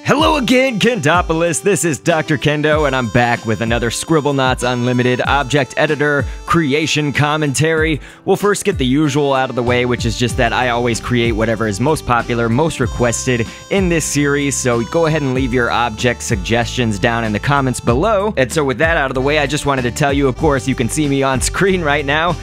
Hello again, Kendopolis. This is Dr. Kendo, and I'm back with another Scribblenauts Unlimited Object Editor creation commentary. We'll first get the usual out of the way, which is just that I always create whatever is most popular, most requested in this series, so go ahead and leave your object suggestions down in the comments below. And so with that out of the way, I just wanted to tell you, of course, you can see me on screen right now.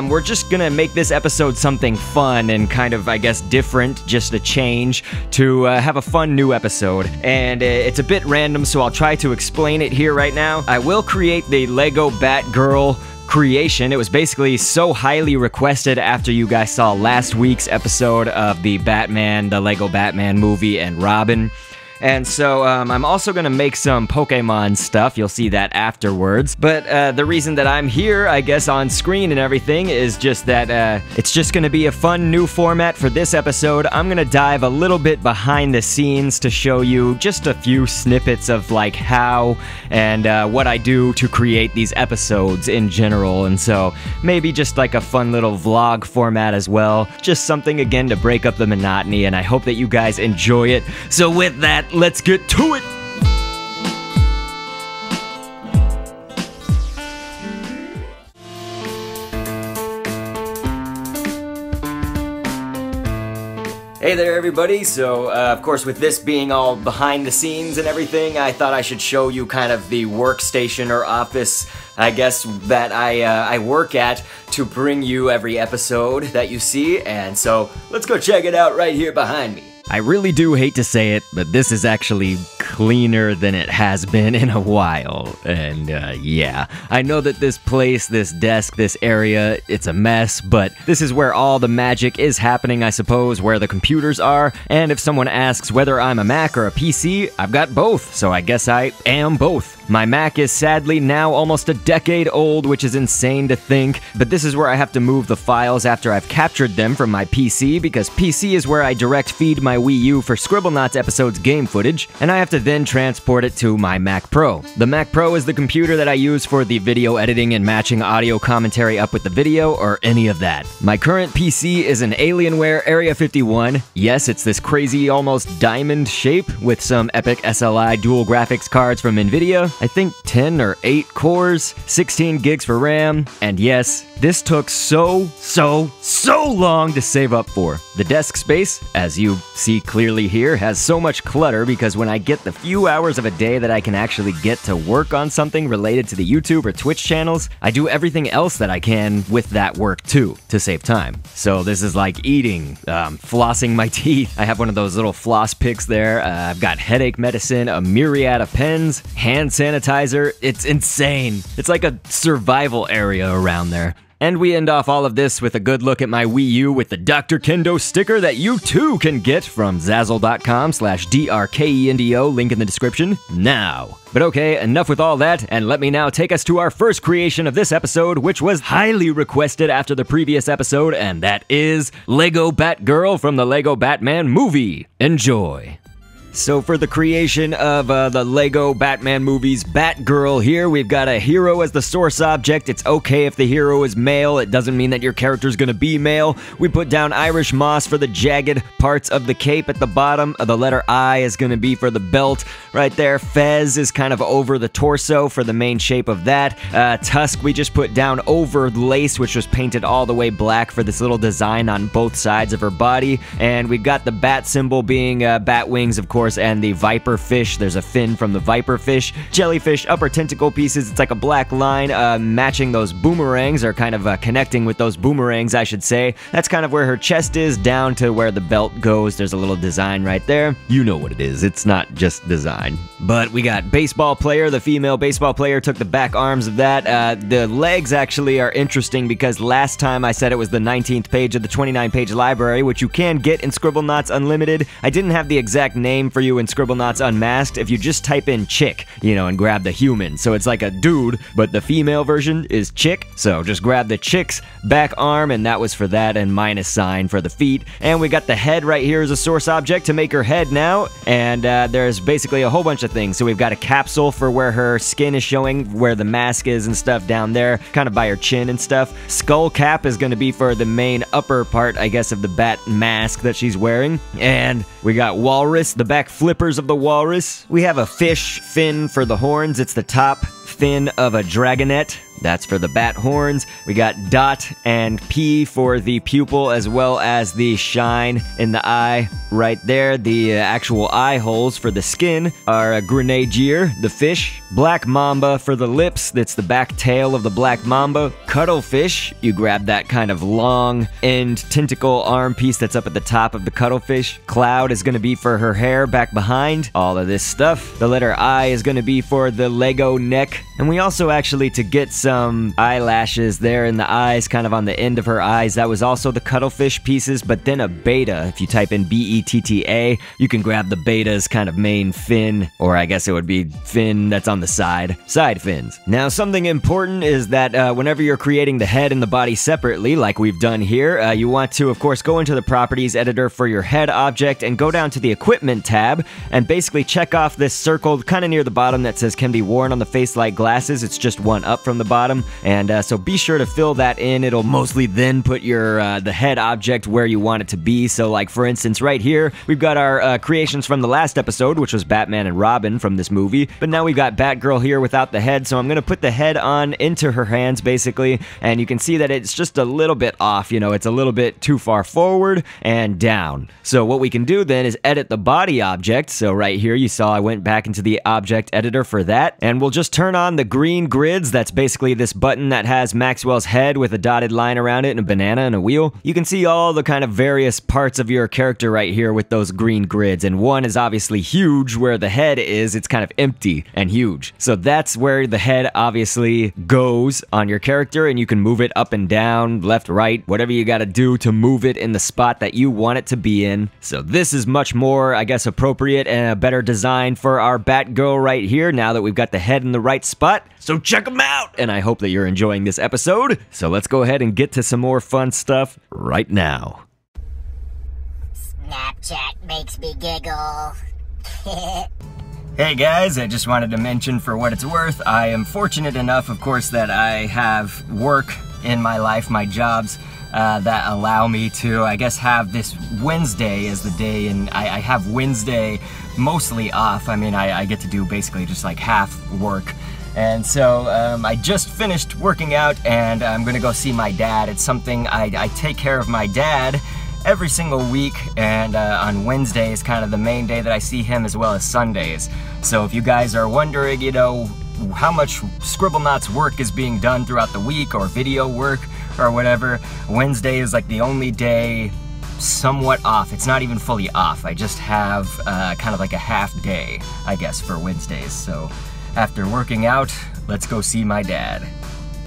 We're just gonna make this episode something fun and kind of, I guess, different, just a change, to have a fun new episode. And it's a bit random, so I'll try to explain it here right now. I will create the Lego Batgirl creation. It was basically so highly requested after you guys saw last week's episode of the Lego Batman movie and Robin. And so I'm also going to make some Pokémon stuff. You'll see that afterwards. But the reason that I'm here, I guess, on screen and everything is just that it's just going to be a fun new format for this episode. I'm going to dive a little bit behind the scenes to show you just a few snippets of like how and what I do to create these episodes in general. And so maybe just like a fun little vlog format as well. Just something, again, to break up the monotony. And I hope that you guys enjoy it. So with that, let's get to it! Hey there, everybody. So, of course, with this being all behind the scenes and everything, I thought I should show you kind of the workstation or office, I guess, that I work at to bring you every episode that you see. And so, let's go check it out right here behind me. I really do hate to say it, but this is actually cleaner than it has been in a while. And yeah, I know that this place, this desk, this area, it's a mess, but this is where all the magic is happening, I suppose, where the computers are. And if someone asks whether I'm a Mac or a PC, I've got both, so I guess I am both. My Mac is sadly now almost a decade old, which is insane to think, but this is where I have to move the files after I've captured them from my PC, because PC is where I direct feed my Wii U for Scribblenauts episodes game footage, and I have to then transport it to my Mac Pro. The Mac Pro is the computer that I use for the video editing and matching audio commentary up with the video, or any of that. My current PC is an Alienware Area 51. Yes, it's this crazy, almost diamond shape with some epic SLI dual graphics cards from NVIDIA. I think 10 or 8 cores, 16 gigs for RAM, and yes, this took so long to save up for. The desk space, as you see clearly here, has so much clutter because when I get the few hours of a day that I can actually get to work on something related to the YouTube or Twitch channels, I do everything else that I can with that work too, to save time. So this is like eating, flossing my teeth. I have one of those little floss picks there. I've got headache medicine, a myriad of pens, hand sanitizer. It's insane. It's like a survival area around there. And we end off all of this with a good look at my Wii U with the Dr. Kendo sticker that you too can get from Zazzle.com/DRKENDO, link in the description now. But okay, enough with all that, and let me now take us to our first creation of this episode, which was highly requested after the previous episode, and that is Lego Batgirl from the Lego Batman movie. Enjoy. So for the creation of the Lego Batman movie's Batgirl here, we've got a hero as the source object. It's okay if the hero is male. It doesn't mean that your character's gonna be male. We put down Irish moss for the jagged parts of the cape at the bottom. The letter I is gonna be for the belt right there. Fez is kind of over the torso for the main shape of that. Tusk we just put down over lace, which was painted all the way black for this little design on both sides of her body. And we've got the bat symbol being bat wings, of course, and the viper fish. There's a fin from the viper fish. Jellyfish upper tentacle pieces. It's like a black line matching those boomerangs, or kind of connecting with those boomerangs, I should say. That's kind of where her chest is, down to where the belt goes. There's a little design right there. You know what it is. It's not just design. But we got baseball player. The female baseball player took the back arms of that. The legs actually are interesting because last time I said it was the 19th page of the 29-page library, which you can get in Scribblenauts Unlimited. I didn't have the exact name for you in Scribblenauts Unmasked. If you just type in chick, you know, and grab the human. So it's like a dude, but the female version is chick. So just grab the chick's back arm, and that was for that, and minus sign for the feet. And we got the head right here as a source object to make her head now. And there's basically a whole bunch of things. So we've got a capsule for where her skin is showing, where the mask is and stuff down there, kind of by her chin and stuff. Skull cap is going to be for the main upper part, I guess, of the bat mask that she's wearing. And we got walrus. The bat back flippers of the walrus. We have a fish fin for the horns. It's the top fin of a dragonet. That's for the bat horns. We got dot and P for the pupil, as well as the shine in the eye right there. The actual eye holes for the skin are a grenadier, the fish. Black mamba for the lips. That's the back tail of the black mamba. Cuttlefish. You grab that kind of long end tentacle arm piece that's up at the top of the cuttlefish. Cloud is going to be for her hair back behind. All of this stuff. The letter I is going to be for the Lego neck. And we also actually, to get some eyelashes there in the eyes, kind of on the end of her eyes, that was also the cuttlefish pieces, but then a beta. If you type in B-E-T-T-A, you can grab the beta's kind of main fin, or I guess it would be fin that's on the side fins. Now, something important is that whenever you're creating the head and the body separately, like we've done here, you want to, of course, go into the properties editor for your head object and go down to the equipment tab and basically check off this circle kind of near the bottom that says can be worn on the face like glasses. It's just one up from the bottom, and so be sure to fill that in. It'll mostly then put your the head object where you want it to be. So like for instance right here, we've got our creations from the last episode, which was Batman and Robin from this movie, but now we've got Batgirl here without the head, so I'm gonna put the head on into her hands basically, and you can see that it's just a little bit off, you know, it's a little bit too far forward and down. So what we can do then is edit the body object. So right here you saw I went back into the object editor for that, and we'll just turn on the green grids. That's basically this button that has Maxwell's head with a dotted line around it and a banana and a wheel. You can see all the kind of various parts of your character right here with those green grids, and one is obviously huge where the head is. It's kind of empty and huge. So that's where the head obviously goes on your character, and you can move it up and down, left, right, whatever you gotta do to move it in the spot that you want it to be in. So this is much more, I guess, appropriate and a better design for our Batgirl right here now that we've got the head in the right spot. So check them out! And I hope that you're enjoying this episode. So let's go ahead and get to some more fun stuff right now. Snapchat makes me giggle. Hey guys, I just wanted to mention, for what it's worth, I am fortunate enough, of course, that I have work in my life, my jobs, that allow me to, I guess, have this Wednesday as the day, and I have Wednesday mostly off. I mean, I get to do basically just like half work. And so I just finished working out, and I'm gonna go see my dad. It's something I take care of my dad every single week, and on Wednesday is kind of the main day that I see him, as well as Sundays. So if you guys are wondering, you know, how much Scribblenauts work is being done throughout the week, or video work, or whatever, Wednesday is like the only day somewhat off. It's not even fully off. I just have kind of like a half day, I guess, for Wednesdays. So after working out, let's go see my dad.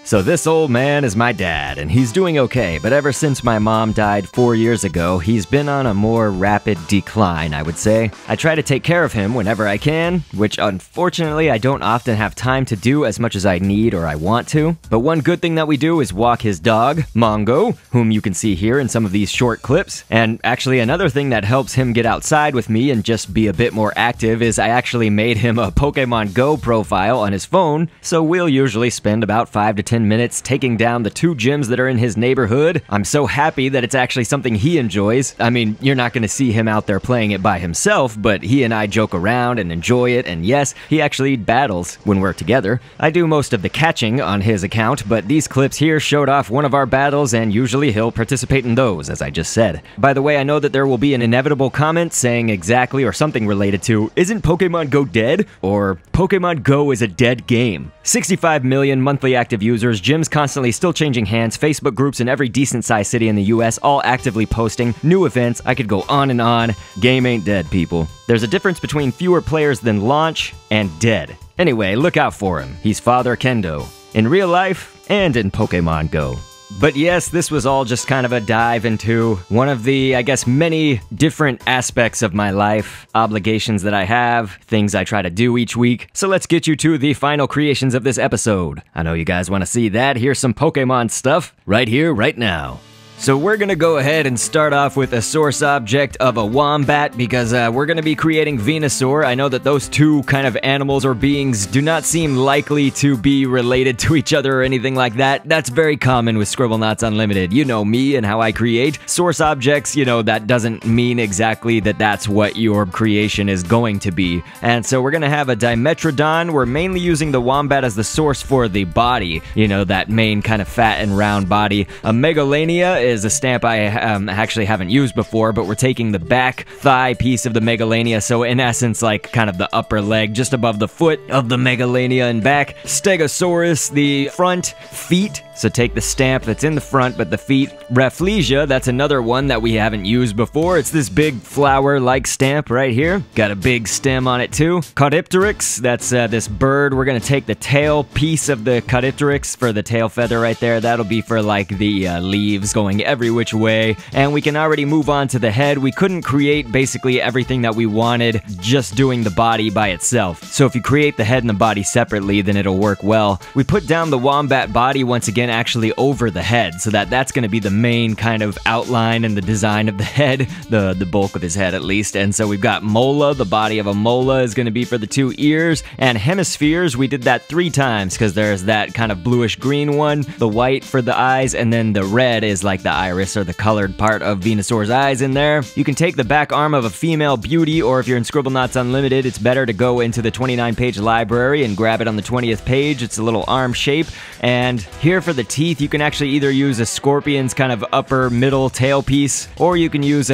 So this old man is my dad, and he's doing okay, but ever since my mom died 4 years ago, he's been on a more rapid decline, I would say. I try to take care of him whenever I can, which unfortunately I don't often have time to do as much as I need or I want to. But one good thing that we do is walk his dog, Mongo, whom you can see here in some of these short clips. And actually another thing that helps him get outside with me and just be a bit more active is I actually made him a Pokemon Go profile on his phone, so we'll usually spend about 5 to 10 minutes taking down the 2 gyms that are in his neighborhood. I'm so happy that it's actually something he enjoys. I mean, you're not going to see him out there playing it by himself, but he and I joke around and enjoy it, and yes, he actually battles when we're together. I do most of the catching on his account, but these clips here showed off one of our battles, and usually he'll participate in those, as I just said. By the way, I know that there will be an inevitable comment saying exactly or something related to, "Isn't Pokemon Go dead?" Or, "Pokemon Go is a dead game." 65 million monthly active users, gyms constantly still changing hands, Facebook groups in every decent-sized city in the US all actively posting, new events, I could go on and on. Game ain't dead, people. There's a difference between fewer players than launch and dead. Anyway, look out for him. He's Father Kendo. In real life, and in Pokemon Go. But yes, this was all just kind of a dive into one of the, I guess, many different aspects of my life, obligations that I have, things I try to do each week. So let's get you to the final creations of this episode. I know you guys want to see that. Here's some Pokemon stuff right here, right now. So we're gonna go ahead and start off with a source object of a wombat because we're gonna be creating Venusaur. I know that those two kind of animals or beings do not seem likely to be related to each other or anything like that. That's very common with Scribblenauts Unlimited. You know me and how I create source objects. You know, that doesn't mean exactly that that's what your creation is going to be. And so we're gonna have a Dimetrodon. We're mainly using the wombat as the source for the body. You know, that main kind of fat and round body. A Megalania is a stamp I actually haven't used before, but we're taking the back thigh piece of the Megalania, so in essence, like kind of the upper leg just above the foot of the Megalania and back. Stegosaurus, the front feet, so take the stamp that's in the front, but the feet. Rafflesia, that's another one that we haven't used before. It's this big flower-like stamp right here. Got a big stem on it too. Caudipteryx, that's this bird. We're gonna take the tail piece of the Caudipteryx for the tail feather right there. That'll be for like the leaves going every which way. And we can already move on to the head. We couldn't create basically everything that we wanted just doing the body by itself. So if you create the head and the body separately, then it'll work well. We put down the wombat body once again actually over the head, so that's going to be the main kind of outline and the design of the head, the bulk of his head at least. And so we've got mola. The body of a mola is going to be for the two ears. And hemispheres, we did that 3 times because there's that kind of bluish green one, the white for the eyes, and then the red is like the iris or the colored part of Venusaur's eyes in there. You can take the back arm of a female beauty, or if you're in Scribblenauts Unlimited, it's better to go into the 29-page library and grab it on the 20th page. It's a little arm shape. And here for the teeth, you can actually either use a scorpion's kind of upper middle tail piece, or you can use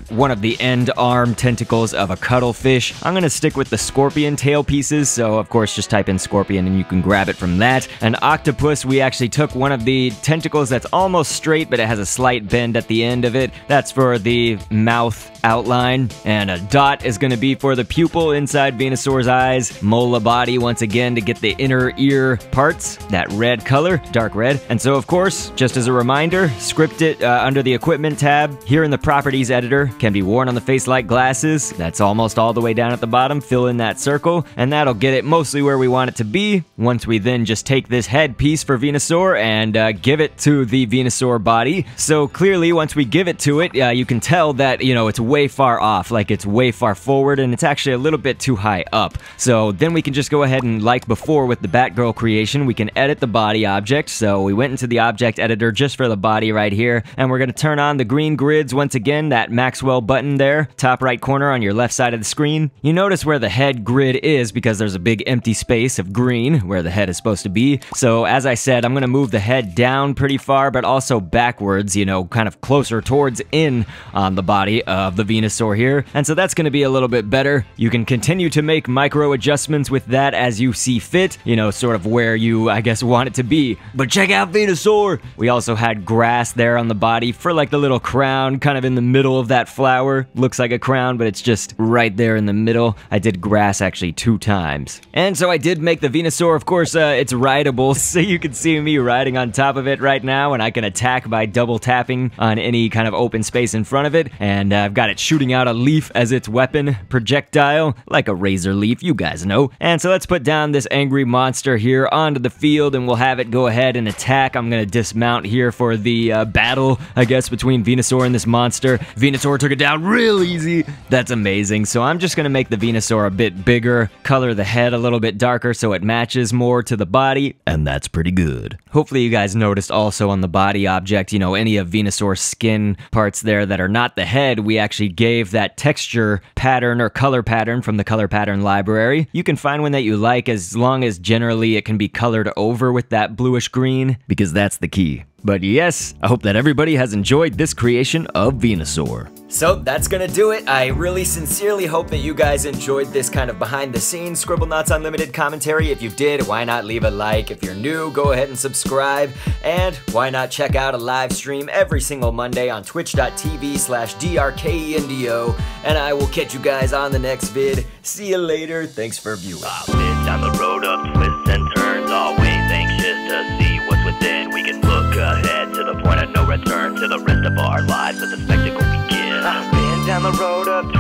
one of the end arm tentacles of a cuttlefish. I'm gonna stick with the scorpion tail pieces, so of course just type in scorpion and you can grab it from that. An octopus, we actually took one of the tentacles that's almost straight, but it has a slight bend at the end of it. That's for the mouth outline. And a dot is gonna be for the pupil inside Venusaur's eyes. Mola body, once again, to get the inner ear parts, that red color, dark red. And so, of course, just as a reminder, script it under the equipment tab. Here in the properties editor, can be worn on the face like glasses. That's almost all the way down at the bottom. Fill in that circle, and that'll get it mostly where we want it to be. Once we then just take this head piece for Venusaur and give it to the Venusaur body. So clearly, once we give it to it, you can tell that, you know, it's way far off, like it's way far forward, and it's actually a little bit too high up. So then we can just go ahead and, like before with the Batgirl creation, we can edit the body object. So we went into the object editor just for the body right here, and we're going to turn on the green grids once again, that Maxwell button there, top right corner on your left side of the screen. You notice where the head grid is because there's a big empty space of green where the head is supposed to be. So as I said, I'm going to move the head down pretty far, but also backwards, you know, kind of closer towards in on the body of the Venusaur here. And so that's going to be a little bit better. You can continue to make micro adjustments with that as you see fit, you know, sort of where you, I guess, want it to be. But check out Venusaur! We also had grass there on the body for like the little crown, kind of in the middle of that flower. Looks like a crown, but it's just right there in the middle. I did grass actually 2 times. And so I did make the Venusaur. Of course, it's rideable, so you can see me riding on top of it right now, and I can attack by double tapping on any kind of open space in front of it. And I've got it shooting out a leaf as its weapon, projectile, like a razor leaf, you guys know. And so let's put down this angry monster here onto the field, and we'll have it go ahead and attack. I'm gonna dismount here for the battle, I guess, between Venusaur and this monster. Venusaur took it down real easy. That's amazing. So I'm just gonna make the Venusaur a bit bigger, color the head a little bit darker so it matches more to the body, and that's pretty good. Hopefully you guys noticed also on the body object, you know, any of Venusaur's skin parts there that are not the head, we actually gave that texture pattern or color pattern from the color pattern library. You can find one that you like as long as generally it can be colored over with that bluish green, because that's the key. But yes, I hope that everybody has enjoyed this creation of Venusaur. So that's gonna do it. I really sincerely hope that you guys enjoyed this kind of behind the scenes Scribblenauts Unlimited commentary. If you did, why not leave a like? If you're new, go ahead and subscribe. And why not check out a live stream every single Monday on twitch.tv/DRKENDO. And I will catch you guys on the next vid. See you later. Thanks for viewing. Down the road of twists and turns, always anxious to see what's within. We can look ahead to the point of no return, to the rest of our lives as the spectacle begins. I've been down the road of